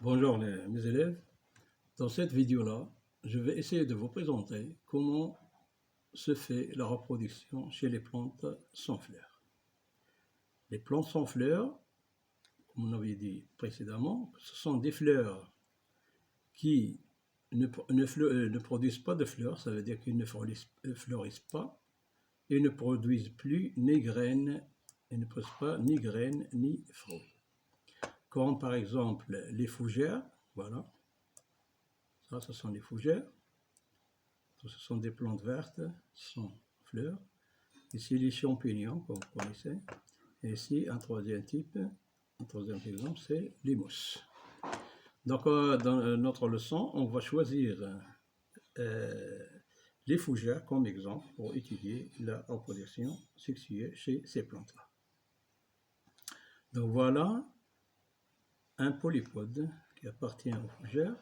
Bonjour mes élèves, dans cette vidéo-là, je vais essayer de vous présenter comment se fait la reproduction chez les plantes sans fleurs. Les plantes sans fleurs, comme on avait dit précédemment, ce sont des fleurs qui ne produisent pas de fleurs, ça veut dire qu'ils ne fleurissent pas et ne produisent plus ni graines, et ne produisent pas ni graines ni fruits. Comme par exemple les fougères, voilà. Ça, ce sont les fougères. Ce sont des plantes vertes sans fleurs. Ici, les champignons, comme vous connaissez. Et ici, un troisième exemple, c'est les mousses. Donc, dans notre leçon, on va choisir les fougères comme exemple pour étudier la reproduction sexuelle chez ces plantes-là. Donc, voilà un polypode qui appartient aux fougères.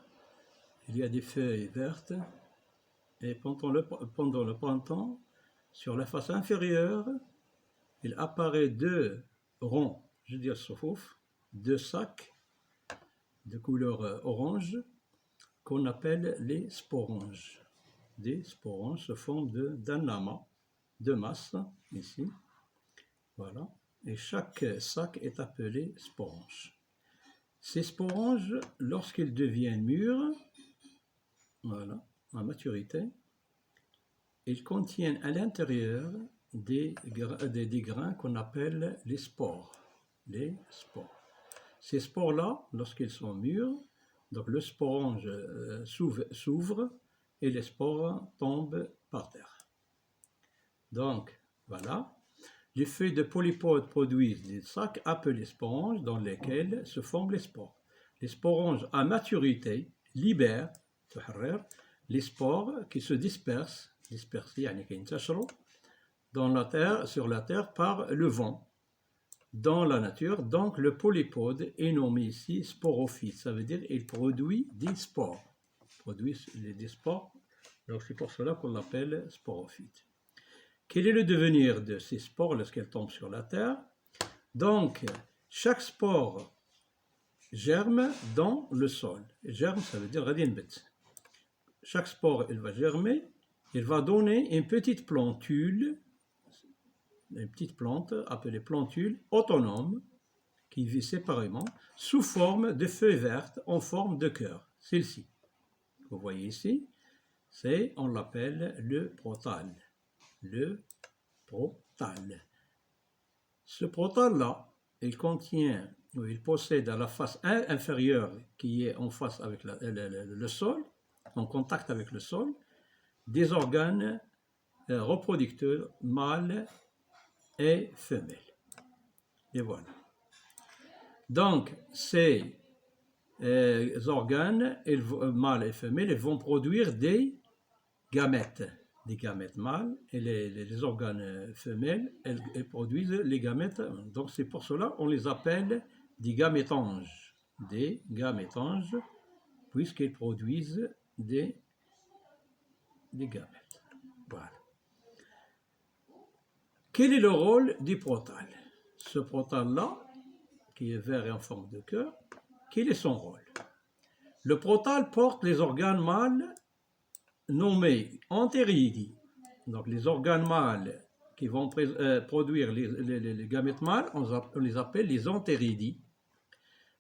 Il y a des feuilles vertes. Et pendant le printemps, sur la face inférieure, il apparaît deux ronds, je veux dire soufouf, deux sacs de couleur orange qu'on appelle les sporanges. Des sporanges se forment d'un amas de masse, ici. Voilà. Et chaque sac est appelé sporange. Ces sporanges, lorsqu'ils deviennent mûrs, voilà, à maturité, ils contiennent à l'intérieur des grains qu'on appelle les spores. Les spores. Ces spores-là, lorsqu'ils sont mûrs, donc le sporange s'ouvre et les spores tombent par terre. Donc, voilà. Les feuilles de polypode produisent des sacs appelés sporanges dans lesquels se forment les spores. Les sporanges à maturité libèrent les spores qui se dispersent dans la terre, sur la terre par le vent. Dans la nature, donc le polypode est nommé ici sporophyte, ça veut dire qu'il produit des spores. Il produit des spores, donc c'est pour cela qu'on l'appelle sporophyte. Quel est le devenir de ces spores lorsqu'elles tombent sur la terre? Donc, chaque spore germe dans le sol. Germe, ça veut dire radinbet. Chaque spore, elle va germer. Il va donner une petite plantule, une petite plante appelée plantule autonome, qui vit séparément, sous forme de feuilles vertes en forme de cœur. Celle-ci, vous voyez ici, on l'appelle le protale. Le protale. Ce protale-là, il possède à la face inférieure, qui est en face avec le sol, en contact avec le sol, des organes reproducteurs mâles et femelles. Et voilà. Donc, ces organes, mâles et femelles, ils vont produire des gamètes mâles, et les organes femelles, elles produisent les gamètes. Donc, c'est pour cela qu'on les appelle des gamétanges. Des gamétanges, puisqu'ils produisent des gamètes. Voilà. Quel est le rôle du protale? Ce protale-là, qui est vert et en forme de cœur, quel est son rôle? Le protale porte les organes mâles nommés antéridis. Donc les organes mâles qui vont produire les gamètes mâles, on les appelle les antéridis,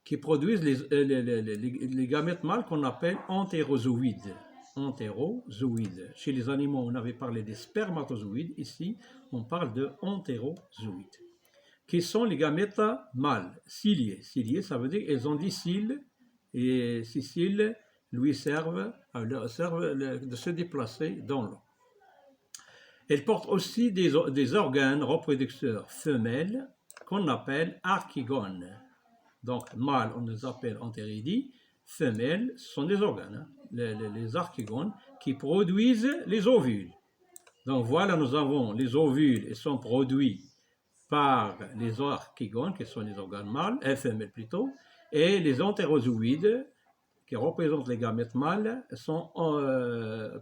qui produisent les gamètes mâles qu'on appelle entérozoïdes. Entérozoïdes. Chez les animaux, on avait parlé des spermatozoïdes. Ici, on parle de entérozoïdes. Qui sont les gamètes mâles, ciliés. Ciliés, ça veut dire qu'elles ont des cils, et ces cils lui servent de se déplacer dans l'eau. Elles portent aussi des organes reproducteurs femelles qu'on appelle archigones. Donc, mâles, on les appelle antéridis. Femelles, ce sont des organes, les archigones, qui produisent les ovules. Donc voilà, nous avons les ovules, ils sont produits par les archigones, qui sont les organes mâles, femelles plutôt, et les entérozoïdes, qui représentent les gamètes mâles, sont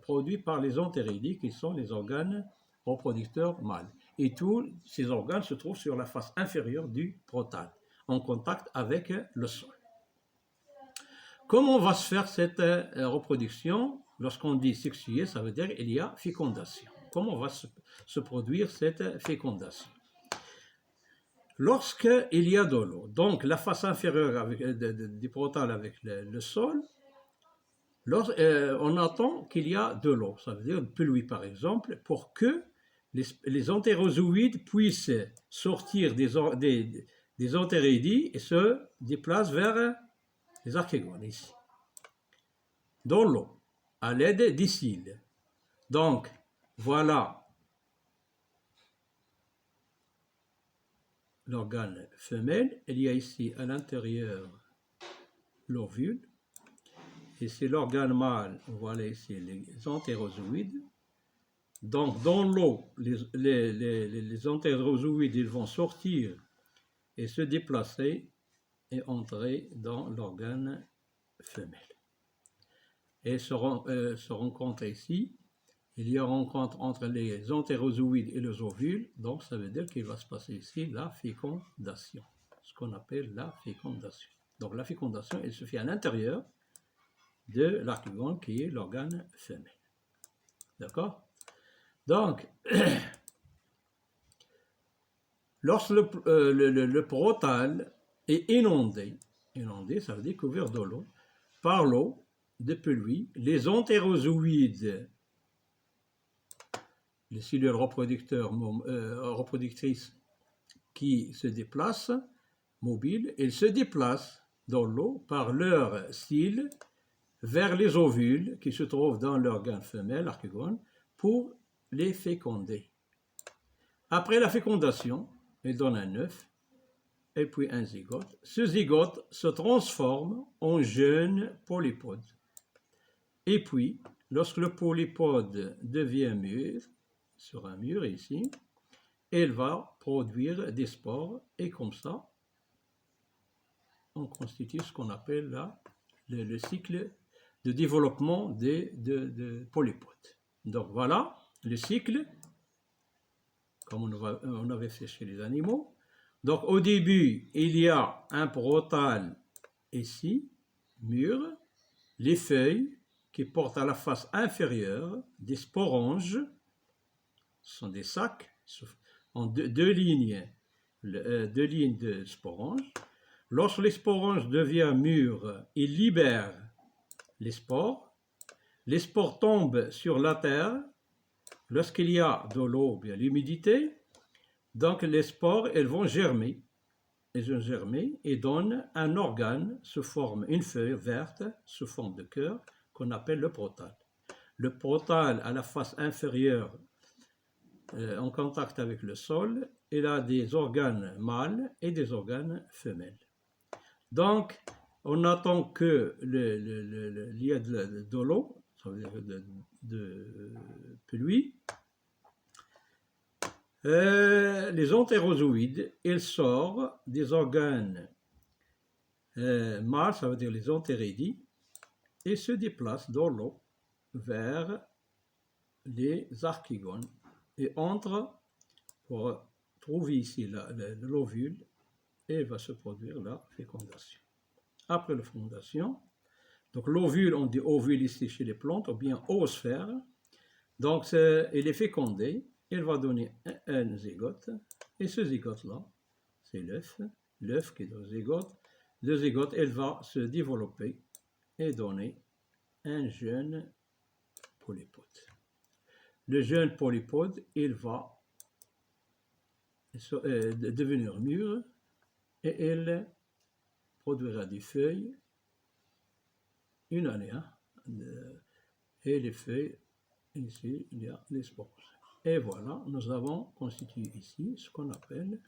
produits par les antéridis, qui sont les organes reproducteurs mâles. Et tous ces organes se trouvent sur la face inférieure du protale, en contact avec le sol. comment va se faire cette reproduction? Lorsqu'on dit sexuer, ça veut dire qu'il y a fécondation. Comment va se produire cette fécondation? Lorsqu'il y a de l'eau, donc la face inférieure du protal avec le sol, on attend qu'il y a de l'eau, ça veut dire une pluie par exemple, pour que les entérozoïdes puissent sortir des entérédies et se déplacent vers les archégones ici, dans l'eau, à l'aide des cils. Donc, voilà l'organe femelle. Il y a ici à l'intérieur l'ovule. Et c'est l'organe mâle, voilà ici les entérozoïdes. Donc, dans l'eau, les entérozoïdes ils vont sortir et se déplacer et entrer dans l'organe femelle. Et se rencontre ici, il y a rencontre entre les entérozoïdes et les ovules, donc ça veut dire qu'il va se passer ici la fécondation, ce qu'on appelle la fécondation. Donc la fécondation, elle se fait à l'intérieur de l'archégone qui est l'organe femelle. D'accord? Donc, lorsque le protal est inondé, ça veut dire couvert de l'eau, par l'eau de pluie, les entérozoïdes, les cellules reproductrices qui se déplacent, mobiles, elles se déplacent dans l'eau par leurs cils vers les ovules qui se trouvent dans l'organe femelle, l'archégone, pour les féconder. Après la fécondation, elle donne un œuf et puis un zygote. Ce zygote se transforme en jeune polypode. Et puis, lorsque le polypode devient mûr, sur un mur ici, elle va produire des spores et comme ça, on constitue ce qu'on appelle le cycle de développement de polypodes. Donc voilà le cycle, comme on avait fait chez les animaux. Donc au début, il y a un protal ici, mûr, les feuilles qui portent à la face inférieure des sporanges. Ce sont des sacs en deux lignes de sporanges. Lorsque les sporanges deviennent mûres, ils libèrent les spores. Les spores tombent sur la terre lorsqu'il y a de l'eau, bien l'humidité. Donc les spores, elles vont germer. Elles vont germer et donnent un organe, se forme une feuille verte sous forme de cœur qu'on appelle le protal. Le protal à la face inférieure en contact avec le sol, il a des organes mâles et des organes femelles. Donc, on attend que il y a de l'eau, ça veut dire de pluie. Les entérozoïdes, ils sortent des organes mâles, ça veut dire les entérédies, et se déplacent dans l'eau vers les archégones et entre pour trouver ici l'ovule et va se produire la fécondation. Après la fécondation, donc l'ovule, on dit ovule ici chez les plantes, ou bien oosphère, donc il est fécondé, il va donner un zygote, et ce zygote-là, c'est l'œuf qui est le zygote. Le zygote, il va se développer et donner un jeune polypode. Le jeune polypode, il va devenir mûr et il produira des feuilles une année. Et les feuilles, ici, il y a les spores. Et voilà, nous avons constitué ici ce qu'on appelle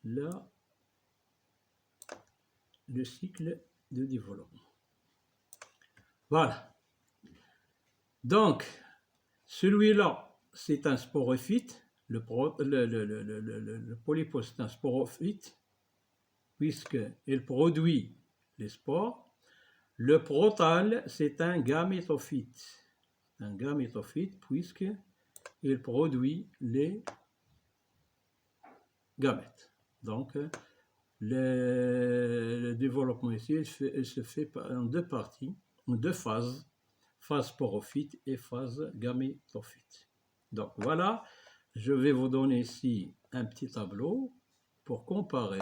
le cycle de développement. Voilà. Donc, celui-là, c'est un sporophyte. Le polypode, c'est un sporophyte, puisqu'il produit les spores. Le protal, c'est un gamétophyte. Un gamétophyte, puisqu'il produit les gamètes. Donc, le développement ici, il se fait en deux parties, en deux phases, phase sporophyte et phase gamétophyte. Donc voilà, je vais vous donner ici un petit tableau pour comparer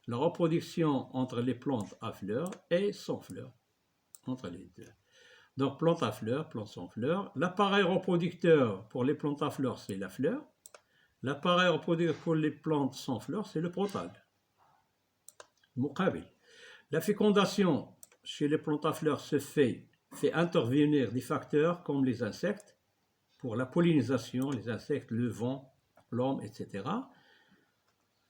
la reproduction entre les plantes à fleurs et sans fleurs, entre les deux. Donc plante à fleurs, plante sans fleurs. L'appareil reproducteur pour les plantes à fleurs, c'est la fleur. L'appareil reproducteur pour les plantes sans fleurs, c'est le protal. La fécondation chez les plantes à fleurs se fait intervenir des facteurs comme les insectes pour la pollinisation, les insectes, le vent, l'homme, etc.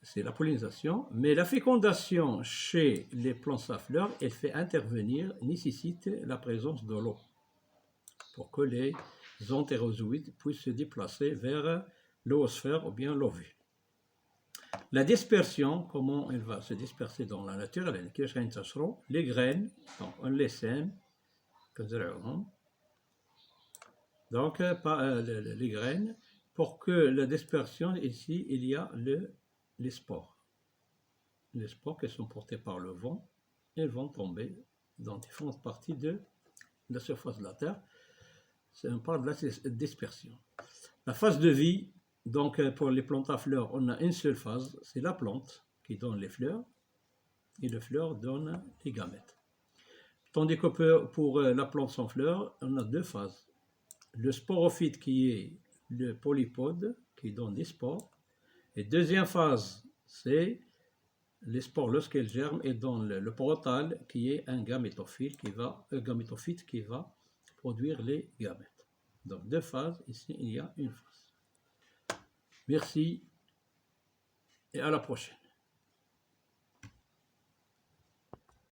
C'est la pollinisation. Mais la fécondation chez les plantes à fleurs, elle fait intervenir, nécessite la présence de l'eau pour que les entérozoïdes puissent se déplacer vers l'oosphère ou bien l'ovule. La dispersion, comment elle va se disperser dans la nature, les graines, donc on les sème, donc les graines, pour que la dispersion, ici, il y a les spores. Les spores qui sont portés par le vent, elles vont tomber dans différentes parties de la surface de la Terre. On parle de la dispersion. La phase de vie, donc pour les plantes à fleurs, on a une seule phase, c'est la plante qui donne les fleurs, et les fleurs donnent les gamètes. Tandis que pour la plante sans fleurs, on a deux phases. Le sporophyte qui est le polypode, qui donne des spores. Et deuxième phase, c'est les spores lorsqu'elles germent et donnent le protal qui est un gamétophyte qui va produire les gamètes. Donc deux phases, ici il y a une phase. Merci et à la prochaine.